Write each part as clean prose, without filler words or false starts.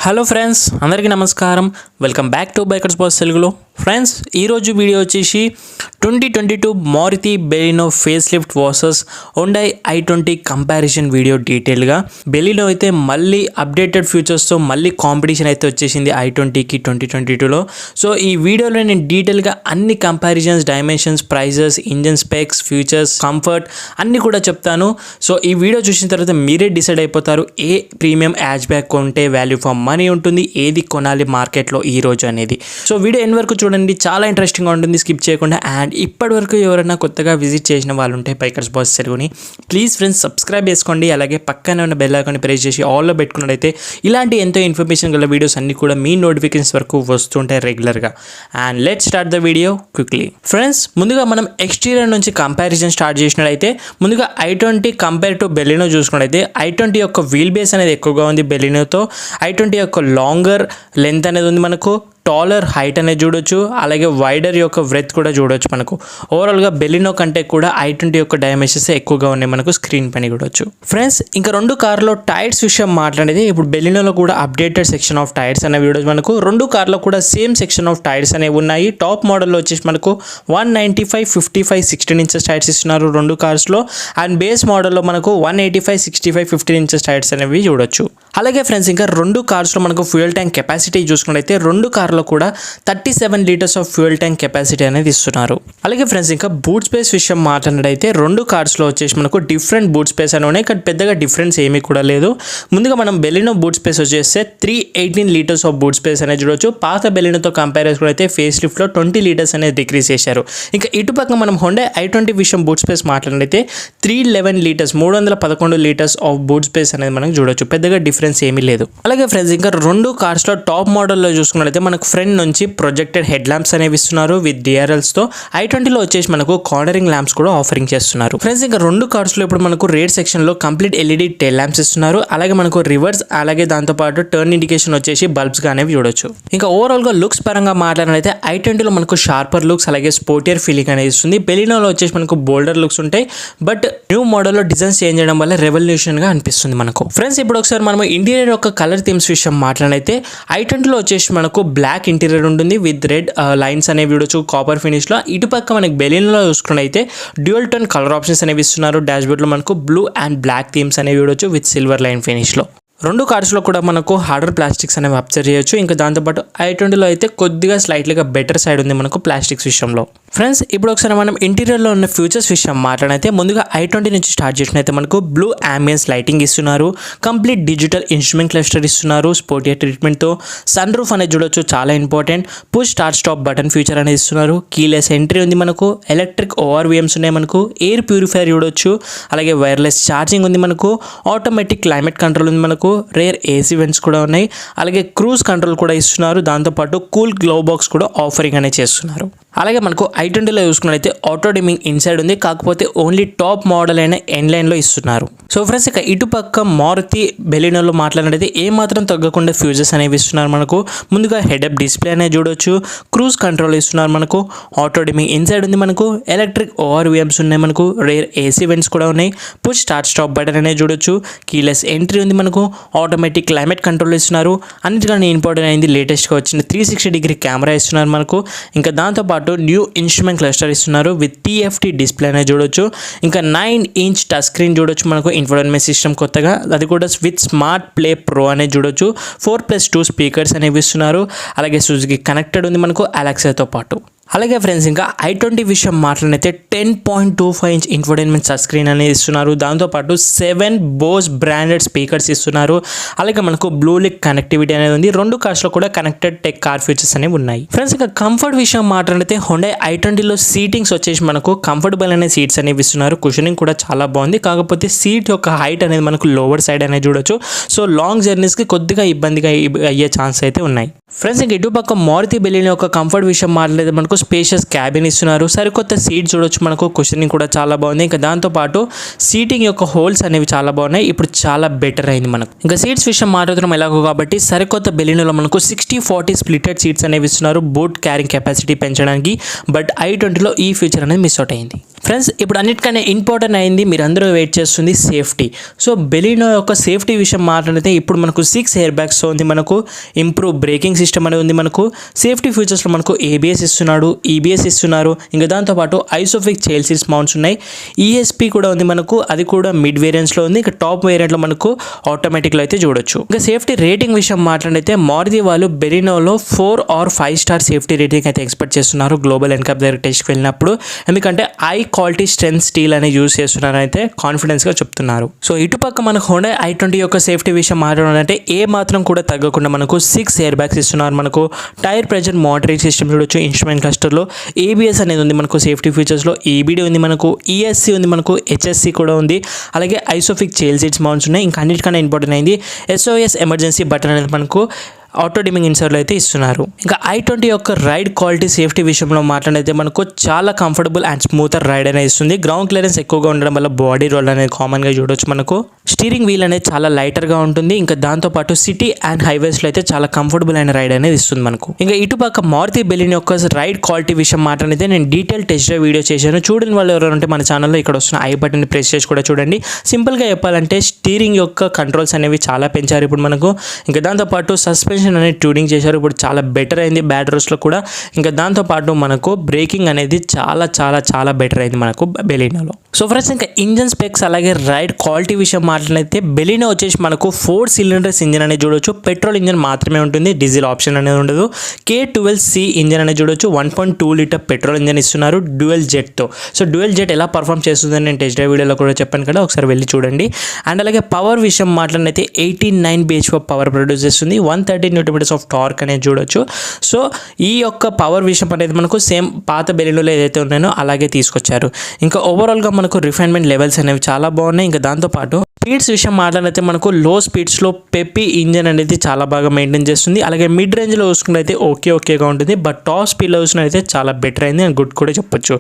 Hello friends, అందరికీ నమస్కారం. Welcome back to bikers boss తెలుగులో. ఫ్రెండ్స్, ఈరోజు వీడియో వచ్చేసి 2022 Maruti Baleno face lift versus Hyundai i20 comparison video. డీటెయిల్గా బెలినో అయితే మళ్ళీ అప్డేటెడ్ ఫ్యూచర్స్తో మళ్ళీ కాంపిటీషన్ అయితే వచ్చేసింది i20కి 2022లో. సో ఈ వీడియోలో నేను డీటెయిల్గా అన్ని comparisons, dimensions, prices, engine specs, features, comfort అన్నీ కూడా చెప్తాను. సో ఈ వీడియో చూసిన తర్వాత మీరే డిసైడ్ అయిపోతారు ఏ ప్రీమియం హ్యాచ్ బ్యాక్ కొంటే వాల్యూ ఫర్ మనీ ఉంటుంది, ఏది కొనాలి మార్కెట్లో ఈ రోజు అనేది. సో వీడియో ఎన్ని వరకు చూడండి, చాలా ఇంట్రెస్టింగ్గా ఉంటుంది, స్కిప్ చేయకుండా. అండ్ ఇప్పటి వరకు ఎవరైనా కొత్తగా విజిట్ చేసిన వాళ్ళు ఉంటే బైకర్స్ బాస్ తెలుగుని ప్లీజ్ ఫ్రెండ్స్ సబ్స్క్రైబ్ చేసుకోండి. అలాగే పక్కనే ఉన్న బెల్ ఐకాన్ని ప్రెస్ చేసి ఆల్లో పెట్టుకున్నట్టయితే ఇలాంటి ఎంతో ఇన్ఫర్మేషన్ గల వీడియోస్ అన్ని కూడా మీ నోటిఫికేషన్స్ వరకు వస్తుంటాయి రెగ్యులర్గా. And let start the video quickly. Friends, ముందుగా మనం ఎక్స్టీరియర్ నుంచి కంపారిజన్ స్టార్ట్ చేసినట్లయితే ముందుగా i20 కంపేర్ టు బెలినో చూసుకున్నట్లయితే i20 యొక్క వీల్ బేస్ అనేది ఎక్కువగా ఉంది బెలినోతో. i20 యొక్క లాంగర్ లెంత్ అనేది ఉంది, మనకు టాలర్ హైట్ అనేది చూడొచ్చు, అలాగే వైడర్ యొక్క బ్రెత్ కూడా చూడొచ్చు. మనకు ఓవరాల్గా బెలినో కంటే కూడా i20 యొక్క డైమెన్షన్స్ ఎక్కువగా ఉన్నాయి మనకు స్క్రీన్ పైన చూడొచ్చు. ఫ్రెండ్స్, ఇంకా రెండు కార్లో టైర్స్ విషయం మాట్లాడేది, ఇప్పుడు బెలినోలో కూడా అప్డేటెడ్ సెక్షన్ ఆఫ్ టైర్స్ అనేవి చూడొచ్చు. మనకు రెండు కార్లో కూడా సేమ్ సెక్షన్ ఆఫ్ టైర్స్ అనేవి ఉన్నాయి. టాప్ మోడల్లో వచ్చేసి మనకు 195, 55, 16 ఇంచెస్ టైర్స్ ఇస్తున్నారు రెండు కార్స్లో. అండ్ బేస్ మోడల్లో మనకు 185, 65, 15 ఇంచెస్ టైర్స్ అనేవి చూడొచ్చు. అలాగే ఫ్రెండ్స్, ఇంకా రెండు కార్స్లో మనకు ఫ్యూయల్ ట్యాంక్ కెపాసిటీ చూసుకున్నట్లయితే రెండు కార్లో కూడా 37 litres of fuel tank capacity అనేది ఇస్తున్నారు. అలాగే ఫ్రెండ్స్, ఇంకా బూట్ స్పేస్ విషయం మాట్లాడినట్టయితే రెండు కార్స్లో వచ్చేసి మనకు డిఫరెంట్ బూట్ స్పేస్ అని ఉన్నాయి, కానీ పెద్దగా డిఫరెన్స్ ఏమీ కూడా లేదు. ముందుగా మనం బెలినో బూట్ స్పేస్ వచ్చేస్తే 318 లీటర్స్ ఆఫ్ బూట్ స్పేస్ అనేది చూడొచ్చు. పాత బెలినోతో కంపేర్ చేసుకుంటే ఫేస్ లిఫ్ట్లో 20 లీటర్స్ అనేది డిక్రీస్ చేశారు. ఇంకా ఇటుపక్క మనం హుండై i20 విషయం బూట్ స్పేస్ మాట్లాడినట్టయితే 311 litres 311 litres of boot space అనేది మనం చూడొచ్చు. పెద్దగా డిఫరెన్స్ ఏమీ లేదు. అలాగే ఫ్రెండ్స్, ఇంకా రెండు కార్స్లో టాప్ మోడల్లో చూసుకున్నట్లయితే మనకు ఫ్రంట్ నుంచి ప్రొజెక్టెడ్ హెడ్ ల్యాంప్స్ అనేవి ఇస్తున్నారు విత్ డిఆర్ఎల్స్తో. i20లో వచ్చేసి మనకు కార్నరింగ్ ల్యాంప్స్ కూడా ఆఫరింగ్ చేస్తున్నారు. ఫ్రెండ్స్, ఇంకా రెండు కార్స్లో ఇప్పుడు మనకు రేర్ సెక్షన్లో కంప్లీట్ ఎల్ఈడి టెయిల్ ల్యాంప్స్ ఇస్తున్నారు. అలాగే మనకు రివర్స్, అలాగే దాంతోపాటు టర్న్ ఇండికేషన్ వచ్చేసి బల్బ్స్గా అనేవి చూడొచ్చు. ఇంకా ఓవరాల్గా లుక్స్ పరంగా మాట్లాడినైతే i20లో మనకు షార్పర్ లుక్స్ అలాగే స్పోర్టియర్ ఫీలింగ్ అనేది ఇస్తుంది. బెలినోలో వచ్చేసి మనకు బోల్డర్ లుక్స్ ఉంటాయి, బట్ న్యూ మోడల్లో డిజైన్స్ చేంజ్ చేయడం వల్ల రెవల్యూషన్గా అనిపిస్తుంది మనకు. ఫ్రెండ్స్, ఇప్పుడు ఒకసారి మనం ఇంటీరియర్ యొక్క కలర్ థీమ్స్ విషయం మాట్లాడినైతే i20లో వచ్చేసి మనకు బ్లాక్ ఇంటీరియర్ ఉంటుంది విత్ రెడ్ లైన్స్ అనేవి చూడొచ్చు కాపర్ ఫినిష్లో. ఇటుపక్క మనకి బెలినోలో చూసుకున్నైతే డ్యూయల్ టోన్ కలర్ ఆప్షన్స్ అనేవి ఇస్తున్నారు. డాష్బోర్డ్లో మనకు బ్లూ అండ్ బ్లాక్ థీమ్స్ అనేవి చూడొచ్చు విత్ సిల్వర్ లైన్ ఫినిష్లో. రెండు కార్స్లో కూడా మనకు హార్డర్ ప్లాస్టిక్స్ అనేవి అబ్జర్వ్ చేయొచ్చు. ఇంకా దాంతోపాటు i20లో అయితే కొద్దిగా స్లైట్లీగా బెటర్ సైడ్ ఉంది మనకు ప్లాస్టిక్స్ విషయంలో. ఫ్రెండ్స్, ఇప్పుడు ఒకసారి మనం ఇంటీరియర్లో ఉన్న ఫ్యూచర్స్ విషయం మాట్లాడితే ముందుగా i20 నుంచి స్టార్ట్ చేసినైతే మనకు బ్లూ అంబియన్స్ లైటింగ్ ఇస్తున్నారు, కంప్లీట్ డిజిటల్ ఇన్స్ట్రుమెంట్ క్లస్టర్ ఇస్తున్నారు స్పోర్టియర్ ట్రీట్మెంట్తో. సన్ రూఫ్ అనేది చూడొచ్చు, చాలా important. Push start stop button feature అనేది ఇస్తున్నారు. కీలెస్ ఎంట్రీ ఉంది మనకు, ఎలక్ట్రిక్ ORVMs ఉన్నాయి మనకు, ఎయిర్ ప్యూరిఫైర్ చూడొచ్చు, అలాగే వైర్లెస్ ఛార్జింగ్ ఉంది మనకు, ఆటోమేటిక్ క్లైమేట్ కంట్రోల్ ఉంది మనకు, రేర్ ఏసీ వెంట్స్ కూడా ఉన్నాయి, అలాగే క్రూజ్ కంట్రోల్ కూడా ఇస్తున్నారు. దాంతోపాటు కూల్ గ్లో బాక్స్ కూడా ఆఫరింగ్ అనేది చేస్తున్నారు. అలాగే మనకు i20లో చూసుకున్నట్లయితే ఆటో డిమింగ్ ఇన్సైడ్ ఉంది, కాకపోతే ఓన్లీ టాప్ మోడల్ అయిన ఎండ్ లైన్లో ఇస్తున్నారు. సో ఫ్రెండ్స్, ఇక ఇటుపక్క మారుతి బెలినోలో మాట్లాడినట్లయితే ఏమాత్రం తగ్గకుండా ఫ్యూజెస్ అనేవి ఇస్తున్నారు మనకు. ముందుగా హెడప్ డిస్ప్లే అనేది చూడొచ్చు, క్రూజ్ కంట్రోల్ ఇస్తున్నారు మనకు, ఆటో డిమింగ్ ఇన్సైడ్ ఉంది మనకు, ఎలక్ట్రిక్ ORVMs ఉన్నాయి మనకు, రేర్ ఏసీ వెంట్స్ కూడా ఉన్నాయి, పుష్ స్టార్ట్ స్టాప్ బటన్ అనేది చూడొచ్చు, కీలెస్ ఎంట్రీ ఉంది మనకు, ఆటోమేటిక్ క్లైమేట్ కంట్రోల్ ఇస్తున్నారు. అన్నిటికన్నా ఇంపార్టెంట్ అయింది లేటెస్ట్గా వచ్చిన 360 డిగ్రీ కెమెరా ఇస్తున్నారు మనకు. ఇంకా దాంతోపాటు న్యూ ఇన్స్ట్రుమెంట్ క్లస్టర్ ఇస్తున్నారు విత్ TFT డిస్ప్లే అనేది చూడొచ్చు. ఇంకా 9 ఇంచ్ టచ్ స్క్రీన్ చూడొచ్చు మనకు, ఇన్ఫోటైన్మెంట్ సిస్టమ్ కొత్తగా, అది కూడా విత్ స్మార్ట్ ప్లే ప్రో అనేది చూడొచ్చు. 4+2 స్పీకర్స్ అనేవి ఇస్తున్నారు. అలాగే సుజుకి కనెక్టెడ్ ఉంది మనకు అలెక్సాతో పాటు. అలాగే ఫ్రెండ్స్, ఇంకా i20 విషయం మాట్లాడితే 10.25 ఇంచ్ ఇన్ఫోటైన్మెంట్ టచ్ స్క్రీన్ అనేది ఇస్తున్నారు. దాంతోపాటు 7 బోస్ బ్రాండెడ్ స్పీకర్స్ ఇస్తున్నారు. అలాగే మనకు బ్లూ లింక్ కనెక్టివిటీ అనేది ఉంది. రెండు కార్స్లో కూడా కనెక్టెడ్ టెక్ కార్ ఫీచర్స్ అనేవి ఉన్నాయి. ఫ్రెండ్స్, ఇంకా కంఫర్ట్ విషయం మాట్లాడితే హుండై i20లో సీటింగ్స్ వచ్చేసి మనకు కంఫర్టబుల్ అనే సీట్స్ అనేవి ఇస్తున్నారు. కుషనింగ్ కూడా చాలా బాగుంది, కాకపోతే సీట్ యొక్క హైట్ అనేది మనకు లోవర్ సైడ్ అనేది చూడొచ్చు. సో లాంగ్ జర్నీస్కి కొద్దిగా ఇబ్బందిగా అయ్యే ఛాన్స్ అయితే ఉన్నాయి. ఫ్రెండ్స్ ఇంక ఇటుపక్క మారుతి బెలినో యొక్క కంఫర్ట్ విషయం మాట్లాడితే మనకు స్పేషియస్ క్యాబిన్ ఇస్తున్నారు, సరికొత్త సీట్ చూడొచ్చు, మనకు కుషనింగ్ కూడా చాలా బాగుంది. ఇంకా దాంతోపాటు సీటింగ్ యొక్క హోల్స్ అనేవి చాలా బాగున్నాయి, ఇప్పుడు చాలా బెటర్ అయింది మనకు. ఇంకా సీట్స్ విషయం మాట్లాడుతున్నాం ఎలాగో కాబట్టి సరికొత్త బెలినోలో మనకు 60-40 స్ప్లిటెడ్ సీట్స్ అనేవి ఇస్తున్నారు బూట్ క్యారింగ్ కెపాసిటీ పెంచడానికి. బట్ i20లో ఈ ఫీచర్ అనేది మిస్ అవుట్ అయింది. ఫ్రెండ్స్ ఇప్పుడు అన్నిటికన్నా ఇంపార్టెంట్ అయింది, మీరు అందరూ వెయిట్ చేస్తుంది సేఫ్టీ. సో బెలినో యొక్క సేఫ్టీ విషయం మాట్లాడితే ఇప్పుడు మనకు 6 ఎయిర్ బ్యాగ్స్ ఉంది, మనకు ఇంప్రూవ్ బ్రేకింగ్ సిస్టమ్ అనేది ఉంది, మనకు సేఫ్టీ ఫీచర్స్లో మనకు ABS ఇస్తున్నాడు, EBS ఇస్తున్నారు. ఇంకా దాంతోపాటు ఐసోఫిక్ చైల్డ్ సీట్స్ మౌంట్స్ ఉన్నాయి, ESP కూడా ఉంది మనకు, అది కూడా మిడ్ వేరియంట్స్లో ఉంది. ఇంకా టాప్ వేరియంట్లో మనకు ఆటోమేటిక్లో అయితే చూడొచ్చు. ఇంకా సేఫ్టీ రేటింగ్ విషయం మాట్లాడితే మారుతి వాళ్ళు బెలినోలో 4 or 5 స్టార్ సేఫ్టీ రేటింగ్ అయితే ఎక్స్పెక్ట్ చేస్తున్నారు గ్లోబల్ ఎన్కాప్ దగ్గర టెస్ట్కి వెళ్ళినప్పుడు, ఎందుకంటే క్వాలిటీ స్ట్రెంత్ స్టీల్ అనేది యూజ్ చేస్తున్నారని అయితే కాన్ఫిడెన్స్గా చెప్తున్నారు. సో ఇటుపక్క మనకు హోండా i20 యొక్క సేఫ్టీ విషయం మాట్లాడాలంటే ఏ మాత్రం కూడా తగ్గకుండా మనకు 6 ఎయిర్ బ్యాగ్స్ ఇస్తున్నారు, మనకు టైర్ ప్రెజర్ మానిటరింగ్ సిస్టమ్ చూడొచ్చు, ఇన్స్ట్రుమెంట్ క్లస్టర్లో ABS అనేది ఉంది మనకు, సేఫ్టీ ఫీచర్స్లో EBD ఉంది మనకు, ESC ఉంది మనకు, HSC కూడా ఉంది, అలాగే ఐసోఫిక్ చైల్డ్ సీట్స్ మౌంట్స్ ఉన్నాయి. ఇంకా అన్నిటికన్నా ఇంపార్టెంట్ అయింది SOS ఎమర్జెన్సీ బటన్ అనేది మనకు ఆటో డిమింగ్ ఇన్సర్లో అయితే ఇస్తున్నారు. ఇంకా i20 యొక్క రైడ్ క్వాలిటీ సేఫ్టీ విషయంలో మాట్లాడితే మనకు చాలా కంఫర్టబుల్ అండ్ స్మూతర్ రైడ్ అనేది ఇస్తుంది. గ్రౌండ్ క్లియరెన్స్ ఎక్కువగా ఉండడం వల్ల బాడీ రోల్ అనేది కామన్గా చూడొచ్చు మనకు. స్టీరింగ్ వీల్ అనేది చాలా లైటర్గా ఉంటుంది. ఇంకా దాంతోపాటు సిటీ అండ్ హైవేస్లో అయితే చాలా కంఫర్టబుల్ అయిన రైడ్ అనేది ఇస్తుంది మనకు. ఇంకా ఇటుపక్క మారుతి బెలినో యొక్క రైడ్ క్వాలిటీ విషయం మాట్లాడితే నేను డీటెయిల్ టెస్ట్ డ్రైవ్ వీడియో చేశాను, చూడని వాళ్ళు ఎవరంటే మన ఛానల్లో ఇక్కడ వస్తున్న ఐ బటన్ ప్రెస్ చేసి కూడా చూడండి. సింపుల్గా చెప్పాలంటే స్టీరింగ్ యొక్క కంట్రోల్స్ అనేవి చాలా పెంచారు ఇప్పుడు మనకు. ఇంకా దాంతోపాటు సస్పెన్షన్ అనేది ట్యూనింగ్ చేశారు, ఇప్పుడు చాలా బెటర్ అయింది బ్యాడ్ రోస్లో కూడా. ఇంకా దాంతోపాటు మనకు బ్రేకింగ్ అనేది చాలా చాలా చాలా బెటర్ అయింది మనకు బెలినోలో. సో ఫ్రెండ్స్ ఇంకా ఇంజన్ స్పెక్స్ అలాగే రైడ్ క్వాలిటీ విషయం మాట్లాడితే బెలినో వచ్చేసి మనకు 4 cylinders ఇంజన్ అనేది చూడొచ్చు, పెట్రోల్ ఇంజన్ మాత్రమే ఉంటుంది, డీజిల్ ఆప్షన్ అనేది ఉండదు. K12C ఇంజన్ అనేది చూడొచ్చు, 1.2 లీటర్ పెట్రోల్ ఇంజన్ ఇస్తున్నారు డ్యూయల్ జెట్తో. సో డ్యూయల్ జెట్ ఎలా పర్ఫామ్ చేస్తుందని నేను టెస్ట్ డ్రైవ్ వీడియోలో కూడా చెప్పాను కదా, ఒకసారి వెళ్ళి చూడండి. అండ్ అలాగే పవర్ విషయం మాట్లాడితే 89 bhp పవర్ ప్రొడ్యూస్ చేస్తుంది, 130 Nm ఆఫ్ టార్క్ అనేది చూడొచ్చు. సో ఈ యొక్క పవర్ విషయం అనేది మనకు సేమ్ పాత బెలినోలో ఏదైతే ఉన్నాయో అలాగే తీసుకొచ్చారు. ఇంకా ఓవరాల్గా మనకు రిఫైన్మెంట్ లెవెల్స్ అనేవి చాలా బాగున్నాయి. ఇంకా దాంతోపాటు స్పీడ్స్ విషయం మాట్లాడితే మనకు లో స్పీడ్స్లో పెప్పి ఇంజన్ అనేది చాలా బాగా మెయింటైన్ చేస్తుంది. అలాగే మిడ్ రేంజ్లో చూసుకున్నైతే ఓకేగా ఉంటుంది, బట్ టాప్ స్పీడ్లో చూసుకున్నైతే చాలా బెటర్ అయింది అండ్ గుడ్ కూడా చెప్పొచ్చు.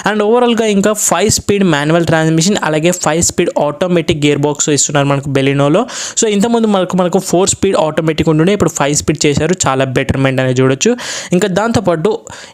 అండ్ ఓవరాల్గా ఇంకా 5 స్పీడ్ మాన్యువల్ ట్రాన్స్మిషన్ అలాగే 5 స్పీడ్ ఆటోమేటిక్ గేర్ బాక్స్ ఇస్తున్నారు మనకు బెలినోలో. సో ఇంతకుముందు మనకు 4 స్పీడ్ ఆటోమేటిక్ ఉంటుండే, ఇప్పుడు 5 స్పీడ్ చేశారు, చాలా బెటర్మెంట్ అనేది చూడొచ్చు. ఇంకా దాంతోపాటు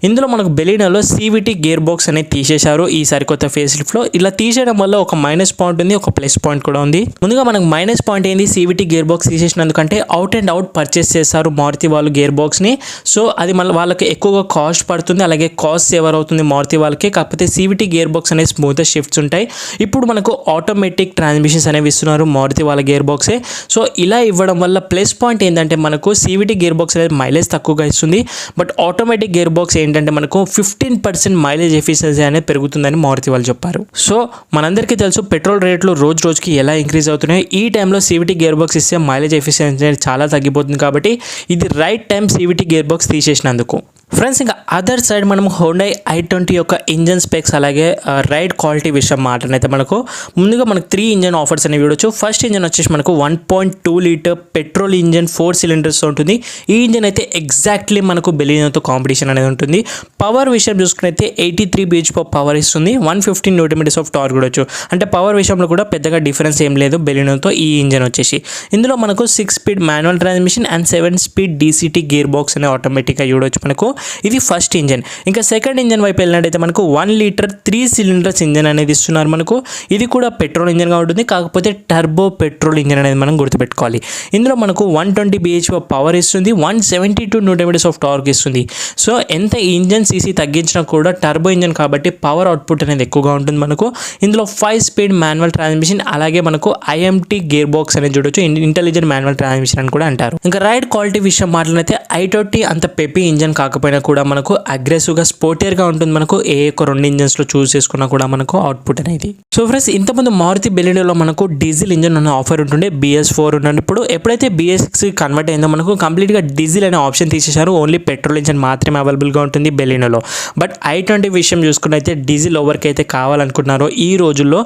ఇందులో మనకు బెలినోలో CVT గేర్ బాక్స్ అనేది తీసేశారు ఈ సరికొత్త ఫేస్ లిఫ్ట్లో. ఇలా తీసేయడం వల్ల ఒక మైనస్ పాయింట్ ఉంది, ఒక ప్లస్ పాయింట్ కూడా ఉంది. ముందుగా మనకు మైనస్ పాయింట్ ఏంది, CVT గేర్ బాక్స్ తీసేసినందుకంటే అవుట్ పర్చేస్ చేస్తారు మారుతి వాళ్ళు గేర్ బాక్స్ని. సో అది మళ్ళీ వాళ్ళకి ఎక్కువగా కాస్ట్ పడుతుంది, అలాగే కాస్ట్ సేవర్ అవుతుంది మారుతి వాళ్ళకి. కాకపోతే CVT గేర్ బాక్స్ అనేది స్మూతర్ షిఫ్ట్స్ ఉంటాయి. ఇప్పుడు మనకు ఆటోమేటిక్ ట్రాన్స్మిషన్స్ అనేవి ఇస్తున్నారు మారుతి వాళ్ళ గేర్ బాక్సే. సో ఇలా ఇవ్వడం వల్ల ప్లస్ పాయింట్ ఏంటంటే మనకు CVT గేర్ బాక్స్ అనేది మైలేజ్ తక్కువగా ఇస్తుంది, బట్ ఆటోమేటిక్ గేర్ బాక్స్ ఏంటంటే మనకు 15% మైలేజ్ ఎఫిషియన్సీ అనేది పెరుగుతుందని మారుతి వాళ్ళు చెప్పారు. సో మనందరికీ తెలుసు పెట్రోల్ రేట్లు రోజుకి ఎలా ఇంక్రీజ్ అవుతున్నాయి. ఈ టైంలో CVT గేర్ బాక్స్ ఇస్తే మైలేజ్ ఎఫిషియన్సీ అనేది చాలా తగ్గిపోతుంది, కాబట్టి ఇది right time CVT gear box తీసేసినందుకు. ఫ్రెండ్స్ ఇంకా అదర్ సైడ్ మనం హోండా i20 యొక్క ఇంజన్ స్పెక్స్ అలాగే రైడ్ క్వాలిటీ విషయం మాట్లాడితే మనకు ముందుగా మనకు 3 ఇంజన్ ఆఫర్స్ అనేవి చూడొచ్చు. ఫస్ట్ ఇంజన్ వచ్చేసి మనకు 1.2 లీటర్ పెట్రోల్ ఇంజన్ 4 cylinders ఉంటుంది. ఈ ఇంజన్ అయితే ఎగ్జాక్ట్లీ మనకు బెలినోతో కాంపిటీషన్ అనేది ఉంటుంది. పవర్ విషయం చూసుకున్నైతే 83 bhp పవర్ ఇస్తుంది, 115 Nm ఆఫ్ టార్క్ చూడొచ్చు. అంటే పవర్ విషయంలో కూడా పెద్దగా డిఫరెన్స్ ఏం లేదు బెలినోతో ఈ ఇంజన్ వచ్చేసి. ఇందులో మనకు 6 speed manual transmission and 7 speed DCT gear box అనే ఆటోమేటిక్గా చూడొచ్చు మనకు. ఇది ఫస్ట్ ఇంజన్. ఇంకా సెకండ్ ఇంజన్ వైపు వెళ్ళినట్టయితే మనకు 1 లీటర్ 3 cylinders ఇంజన్ అనేది ఇస్తున్నారు మనకు. ఇది కూడా పెట్రోల్ ఇంజన్గా ఉంటుంది, కాకపోతే టర్బో పెట్రోల్ ఇంజన్ అనేది మనం గుర్తుపెట్టుకోవాలి. ఇందులో మనకు 120 bhp పవర్ ఇస్తుంది, 172 Nm ఆఫ్ టార్క్ ఇస్తుంది. సో ఎంత ఇంజన్ సీసీ తగ్గించినా కూడా టర్బో ఇంజన్ కాబట్టి పవర్ అవుట్పుట్ అనేది ఎక్కువగా ఉంటుంది మనకు. ఇందులో 5 స్పీడ్ మాన్యువల్ ట్రాన్స్మిషన్ అలాగే మనకు IMT గేర్ బాక్స్ అనేది చూడొచ్చు, ఇంటెలిజెంట్ మాన్యువల్ ట్రాన్స్మిషన్ అని కూడా అంటారు. ఇంకా రైడ్ క్వాలిటీ విషయం మాట్లాడితే i20 అంత పెప్పి ఇంజన్ కాకపోతే లేకపోయినా కూడా మనకు అగ్రెసివ్గా స్పోర్టియర్గా ఉంటుంది మనకు ఏ ఒక్క 2 ఇంజన్స్లో చూస్ చేసుకున్నా కూడా మనకు అవుట్పుట్ అనేది. సో ఫ్రెండ్స్ ఇంతకుముందు మారుతి బెలినోలో మనకు డీజిల్ ఇంజన్ ఉన్న ఆఫర్ ఉంటుండే, BS4 ఉండండి. ఇప్పుడు ఎప్పుడైతే BS6 కన్వర్ట్ అయిందో మనకు కంప్లీట్గా డీజిల్ అనే ఆప్షన్ తీసేశారు. ఓన్లీ పెట్రోల్ ఇంజన్ మాత్రమే అవైలబుల్గా ఉంటుంది బెలినోలో. బట్ i20 విషయం చూసుకున్నైతే డీజిల్ ఎవరికి అయితే కావాలనుకుంటున్నారో ఈ రోజుల్లో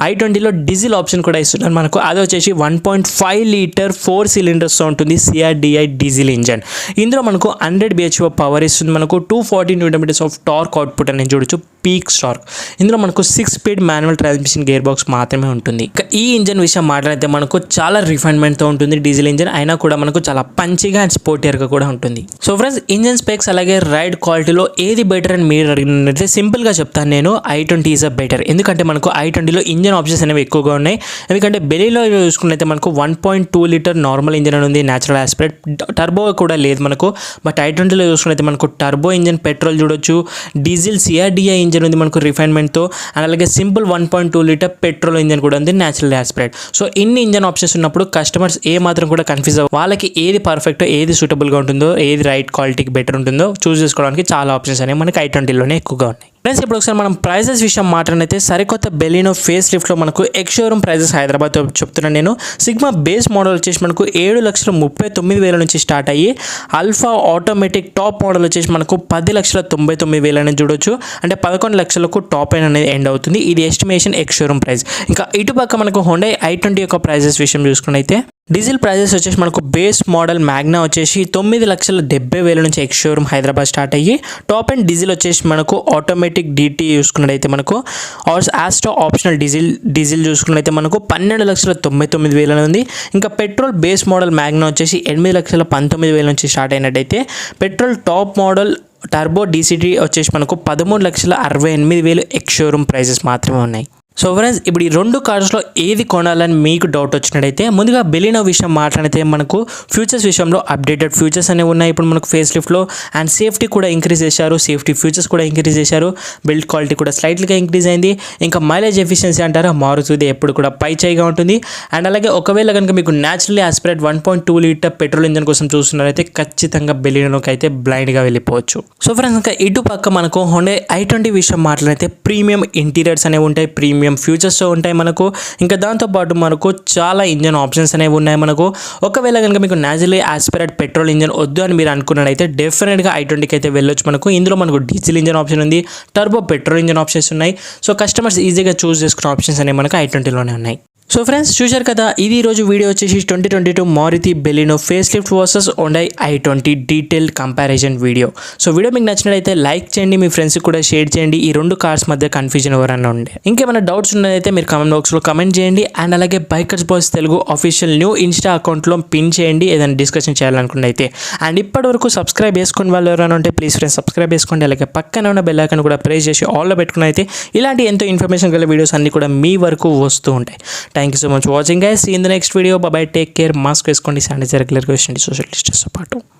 i20లో డీజిల్ ఆప్షన్ కూడా ఇస్తున్నారు మనకు. అది వచ్చేసి 1.5 లీటర్ 4 సిలిండర్స్తో ఉంటుంది CRDI డీజిల్ ఇంజన్. ఇందులో మనకు 100 bhp పవర్ ఇస్తుంది మనకు. 240 Nm ఆఫ్ టార్క్ అవుట్పుట్ అనేది చూడొచ్చు, పీక్ టార్క్. ఇందులో మనకు 6 speed manual transmission gear box మాత్రమే ఉంటుంది. ఇక ఈ ఇంజన్ విషయం మాట్లాడితే మనకు చాలా రిఫైన్మెంట్తో ఉంటుంది డీజిల్ ఇంజన్, అయినా కూడా మనకు చాలా పంచిగా అండ్ స్పోర్టియర్గా కూడా ఉంటుంది. సో ఫ్రెండ్స్ ఇంజన్ స్పెక్స్ అలాగే రైడ్ క్వాలిటీలో ఏది బెటర్ అని మీరు అడిగినట్లయితే సింపుల్గా చెప్తాను నేను, i20 ఈజ్ అ బెటర్. ఎందుకంటే మనకు i20లో ఇంజన్ ఆప్షన్స్ అనేవి ఎక్కువగా ఉన్నాయి. ఎందుకంటే బెలీలో చూసుకున్నైతే మనకు 1.2 లీటర్ నార్మల్ ఇంజన్ అని ఉంది, న్యాచురల్ ఆస్పిరేట్, టర్బో కూడా లేదు మనకు. బట్ i20లో చూసుకున్నైతే మనకు టర్బో ఇంజన్ పెట్రోల్ చూడొచ్చు, డీజిల్ CRDI ఇంజన్ ఉంది మనకు రిఫైన్మెంట్తో, అండ్ అలాగే సింపుల్ 1.2 లీటర్ పెట్రోల్ ఇంజన్ కూడా ఉంది, న్యాచురల్ ఆస్పిరేట్. సో ఇన్ని ఇంజన్ ఆప్షన్స్ ఉన్నప్పుడు కస్టమర్స్ ఏ మాత్రం కూడా కన్ఫ్యూజ్ అవ్వ, వాళ్ళకి ఏది పర్ఫెక్ట్, ఏది సూటబుల్గా ఉంటుందో, ఏది రైట్ క్వాలిటీకి బెటర్ ఉంటుందో చూస్ చేసుకోవడానికి చాలా ఆప్షన్స్ అనేవి మనకి i20లోనే ఎక్కువగా ఉన్నాయి. ఫ్రెండ్స్ ఇప్పుడు ఒకసారి మనం ప్రైజెస్ విషయం మాట్లాడితే సరికొత్త బెలినో ఫేస్ లిఫ్ట్లో మనకు ఎక్స్ షోరూమ్ ప్రైజెస్ హైదరాబాద్ చెప్తున్నాను నేను. సిగ్మా బేస్ మోడల్ వచ్చేసి మనకు 7,39,000 నుంచి స్టార్ట్ అయ్యి అల్ఫా ఆటోమేటిక్ టాప్ మోడల్ వచ్చేసి మనకు 10,99,000 అని చూడొచ్చు. అంటే 11 లక్షలకు టాప్ అయిన అనేది ఎండ్ అవుతుంది. ఇది ఎస్టిమేషన్ ఎక్స్ షోరూమ్ ప్రైస్. ఇంకా ఇటుపక్క మనకు హోండా i20 యొక్క ప్రైజెస్ విషయం చూసుకున్నైతే డీజిల్ ప్రైజెస్ వచ్చేసి మనకు బేస్ మోడల్ మ్యాగ్నా వచ్చేసి 9,70,000 నుంచి ఎక్స్ షోరూమ్ హైదరాబాద్ స్టార్ట్ అయ్యి, టాప్ అండ్ డీజిల్ వచ్చేసి మనకు ఆటోమేటిక్ DT చూసుకున్నట్టయితే మనకు ఆస్ట్రా ఆప్షనల్ డీజిల్ చూసుకున్నట్టయితే మనకు 12,99,000 ఉంది. ఇంకా పెట్రోల్ బేస్ మోడల్ మ్యాగ్నా వచ్చేసి 8,19,000 నుంచి స్టార్ట్ అయినట్టయితే, petrol top model turbo DCT వచ్చేసి మనకు 13,68,000 ఎక్స్ షోరూమ్ ప్రైజెస్ మాత్రమే ఉన్నాయి. సో ఫ్రెండ్స్ ఇప్పుడు ఈ 2 కార్స్లో ఏది కొనాలని మీకు డౌట్ వచ్చినట్టయితే ముందుగా బెలినో విషయం మాట్లాడితే మనకు ఫ్యూచర్స్ విషయంలో అప్డేటెడ్ ఫ్యూచర్స్ అనేవి ఉన్నాయి ఇప్పుడు మనకు ఫేస్ లిఫ్ట్లో. అండ్ సేఫ్టీ కూడా ఇంక్రీజ్ చేశారు, సేఫ్టీ ఫ్యూచర్స్ కూడా ఇంక్రీజ్ చేశారు, బిల్డ్ క్వాలిటీ కూడా స్లైట్లీగా ఇంక్రీజ్ అయింది. ఇంకా మైలేజ్ ఎఫిషియన్సీ అంటారా, మారుతుంది ఎప్పుడు కూడా పై చేయిగా ఉంటుంది. అండ్ అలాగే ఒకవేళ కనుక మీకు naturally aspirate 1.2 litre petrol engine కోసం చూస్తున్నారైతే ఖచ్చితంగా బెలినోకి అయితే బ్లైండ్గా వెళ్ళిపోవచ్చు. సో ఫ్రెండ్స్ ఇంకా ఇటు పక్క మనకు హోండా i20 విషయం మాట్లాడితే ప్రీమియం ఇంటీరియర్స్ అనేవి ఉంటాయి, ప్రీమియం ఫ్యూచర్స్ ఉంటాయి మనకు. ఇంకా దాంతోపాటు మనకు చాలా ఇంజన్ ఆప్షన్స్ అనేవి ఉన్నాయి మనకు. ఒకవేళ కనుక మీకు న్యాచురల్లీ ఆస్పిరేట్ పెట్రోల్ ఇంజన్ వద్దు అని మీరు అనుకున్నట్టయితే డెఫినెట్గా i20కి అయితే వెళ్ళొచ్చు మనకు. ఇందులో మనకు డీజిల్ ఇంజన్ ఆప్షన్ ఉంది, టర్బో పెట్రోల్ ఇంజన్ ఆప్షన్స్ ఉన్నాయి. సో కస్టమర్స్ ఈజీగా చూస్ చేసుకునే ఆప్షన్స్ అనేవి మనకు i20లోనే ఉన్నాయి. సో ఫ్రెండ్స్ చూశారు కదా, ఇది ఈరోజు వీడియో వచ్చేసి 2022 Maruti Baleno face lift versus Honda i20 detailed comparison video. So video మీకు నచ్చినట్లయితే లైక్ చేయండి, మీ ఫ్రెండ్స్కి కూడా షేర్ చేయండి. ఈ 2 కార్స్ మధ్య కన్ఫ్యూజన్ ఎవరన్నా ఉండే, ఇంకేమైనా డౌట్స్ ఉన్నదైతే మీరు కామెంట్ బాక్స్లో కమెంట్ చేయండి. అండ్ అలాగే bikers boys Telugu official new Insta అకౌంట్లో పిన్ చేయండి ఏదైనా డిస్కషన్ చేయాలనుకున్నైతే. అండ్ ఇప్పటివరకు సబ్స్క్రైబ్ చేసుకుని వాళ్ళు ఎవరైనా ఉంటే ప్లీజ్ ఫ్రెండ్స్ సబ్స్క్రైబ్ చేసుకోండి. అలాగే పక్కన ఉన్న బెల్ ఐకాన్ కూడా ప్రెస్ చేసి ఆల్లో పెట్టుకుని అయితే ఇలాంటి ఎంతో ఇన్ఫర్మేషన్ గల వీడియోస్ అన్ని కూడా మీ వరకు వస్తూ ఉంటాయి. Thank you so much for watching guys. See you in the next video. Bye bye. Take care. Mask వేసుకోండి, శానిటైజర్ రెగ్యులర్గా వేసుకోండి, సోషల్ డిస్టెన్స్ తో పాటు.